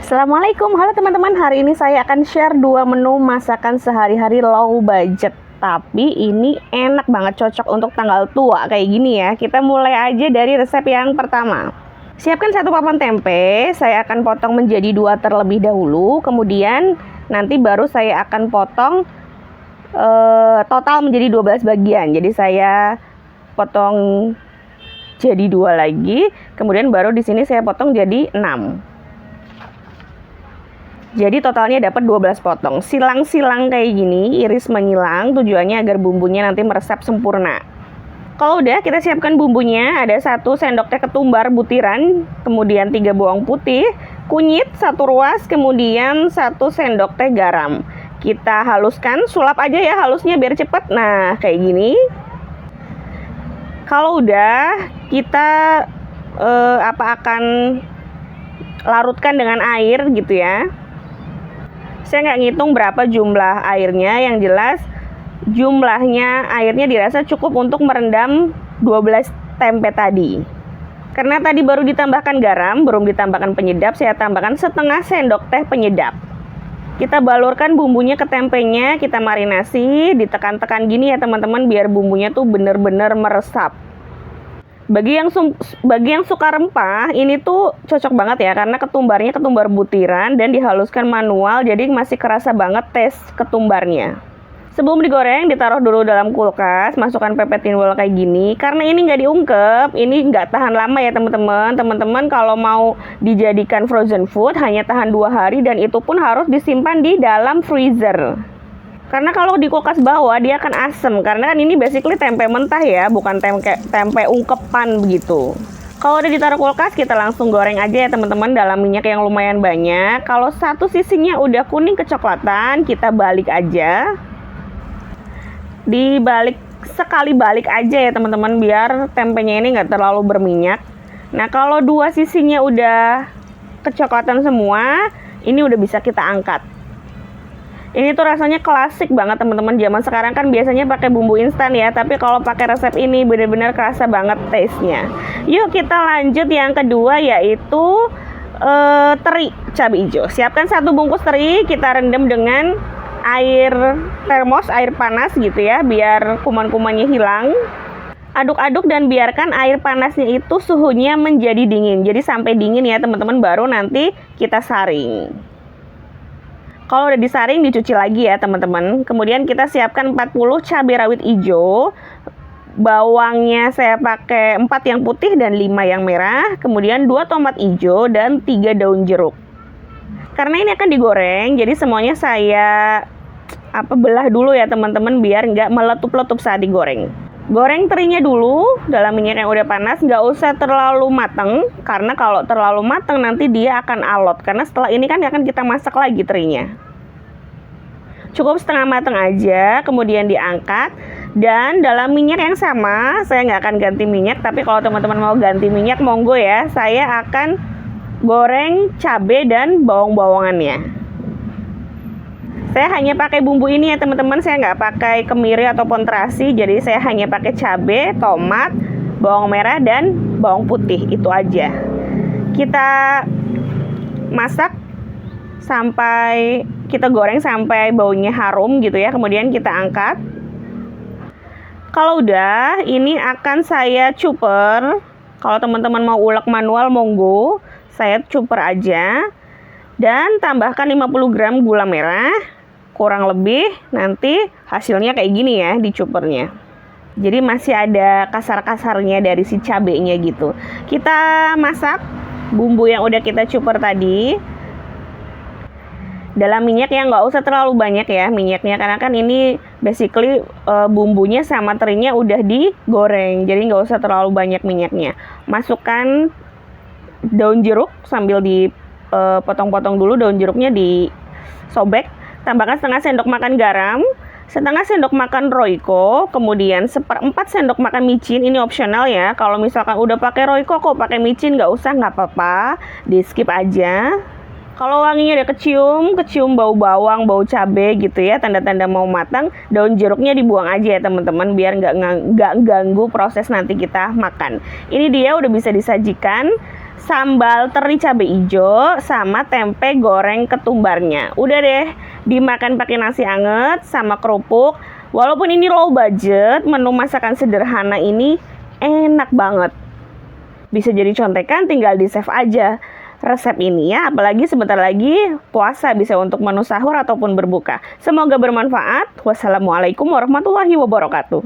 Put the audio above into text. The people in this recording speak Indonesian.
Assalamualaikum, halo teman-teman. Hari ini saya akan share 2 menu masakan sehari-hari low budget. Tapi ini enak banget, cocok untuk tanggal tua kayak gini ya. Kita mulai aja dari resep yang pertama. Siapkan 1 papan tempe, saya akan potong menjadi 2 terlebih dahulu. Kemudian nanti baru saya akan potong total menjadi 12 bagian. Jadi saya potong jadi 2 lagi. Kemudian baru di sini saya potong jadi 6. Jadi totalnya dapat 12 potong. Silang-silang kayak gini, iris menyilang, tujuannya agar bumbunya nanti meresap sempurna. Kalau udah, kita siapkan bumbunya. Ada 1 sendok teh ketumbar butiran, kemudian 3 bawang putih, kunyit 1 ruas, kemudian 1 sendok teh garam. Kita haluskan, sulap aja ya halusnya biar cepet. Nah, kayak gini. Kalau udah, kita akan larutkan dengan air gitu ya. Saya nggak ngitung berapa jumlah airnya, yang jelas jumlahnya airnya dirasa cukup untuk merendam 12 tempe tadi. Karena tadi baru ditambahkan garam, belum ditambahkan penyedap, saya tambahkan setengah sendok teh penyedap. Kita balurkan bumbunya ke tempenya, kita marinasi, ditekan-tekan gini ya teman-teman, biar bumbunya tuh bener-bener meresap. Bagi yang suka rempah, ini tuh cocok banget ya, karena ketumbarnya ketumbar butiran dan dihaluskan manual, jadi masih kerasa banget tes ketumbarnya. Sebelum digoreng, ditaruh dulu dalam kulkas, masukkan pepes tinwell kayak gini. Karena ini nggak diungkep, ini nggak tahan lama ya teman-teman. Teman-teman kalau mau dijadikan frozen food, hanya tahan 2 hari dan itu pun harus disimpan di dalam freezer. Karena kalau di kulkas bawah dia akan asem, karena kan ini basically tempe mentah ya, bukan tempe ungkepan begitu. Kalau udah ditaruh kulkas, kita langsung goreng aja ya teman-teman dalam minyak yang lumayan banyak. Kalau satu sisinya udah kuning kecoklatan, kita balik aja. Dibalik sekali balik aja ya teman-teman, biar tempenya ini nggak terlalu berminyak. Nah kalau 2 sisinya udah kecoklatan semua, ini udah bisa kita angkat. Ini tuh rasanya klasik banget teman-teman. Zaman sekarang kan biasanya pakai bumbu instan ya, tapi kalau pakai resep ini benar-benar kerasa banget taste-nya. Yuk kita lanjut yang kedua, yaitu teri cabai hijau. Siapkan 1 bungkus teri, kita rendam dengan air termos, air panas gitu ya, biar kuman-kumannya hilang. Aduk-aduk dan biarkan air panasnya itu suhunya menjadi dingin. Jadi sampai dingin ya teman-teman, baru nanti kita saring. Kalau udah disaring, dicuci lagi ya teman-teman. Kemudian kita siapkan 40 cabai rawit hijau. Bawangnya saya pakai 4 yang putih dan 5 yang merah. Kemudian 2 tomat hijau dan 3 daun jeruk. Karena ini akan digoreng, jadi semuanya saya belah dulu ya teman-teman, biar nggak meletup-letup saat digoreng. Goreng terinya dulu dalam minyak yang udah panas, nggak usah terlalu matang, karena kalau terlalu matang nanti dia akan alot, karena setelah ini kan akan kita masak lagi terinya. Cukup setengah matang aja, kemudian diangkat, dan dalam minyak yang sama, saya nggak akan ganti minyak, tapi kalau teman-teman mau ganti minyak, monggo ya, saya akan goreng cabai dan bawang-bawangannya. Saya hanya pakai bumbu ini ya teman-teman, saya nggak pakai kemiri ataupun terasi, jadi saya hanya pakai cabai, tomat, bawang merah, dan bawang putih, itu aja. Kita masak sampai, kita goreng sampai baunya harum gitu ya, kemudian kita angkat. Kalau udah, ini akan saya cuper. Kalau teman-teman mau ulek manual, monggo, saya cuper aja. Dan tambahkan 50 gram gula merah. Kurang lebih nanti hasilnya kayak gini ya di cupernya. Jadi masih ada kasar-kasarnya dari si cabenya gitu. Kita masak bumbu yang udah kita cuper tadi dalam minyak yang nggak usah terlalu banyak ya minyaknya, karena kan ini basically bumbunya sama terinya udah digoreng, jadi nggak usah terlalu banyak minyaknya. Masukkan daun jeruk sambil dipotong-potong dulu, daun jeruknya disobek. Tambahkan setengah sendok makan garam, setengah sendok makan Royco, kemudian 1/4 sendok makan micin. Ini opsional ya, kalau misalkan udah pakai Royco kok pakai micin nggak usah, nggak apa-apa, di skip aja. Kalau wanginya udah kecium bau bawang, bau cabai gitu ya, tanda-tanda mau matang, daun jeruknya dibuang aja ya teman-teman, biar nggak ganggu proses nanti kita makan. Ini dia udah bisa disajikan. sambal teri cabai hijau, sama tempe goreng ketumbarnya. Udah deh, dimakan pakai nasi anget sama kerupuk. Walaupun ini low budget, menu masakan sederhana ini enak banget. Bisa jadi contekan, tinggal di save aja resep ini ya, apalagi sebentar lagi puasa, bisa untuk menu sahur ataupun berbuka. Semoga bermanfaat. Wassalamualaikum warahmatullahi wabarakatuh.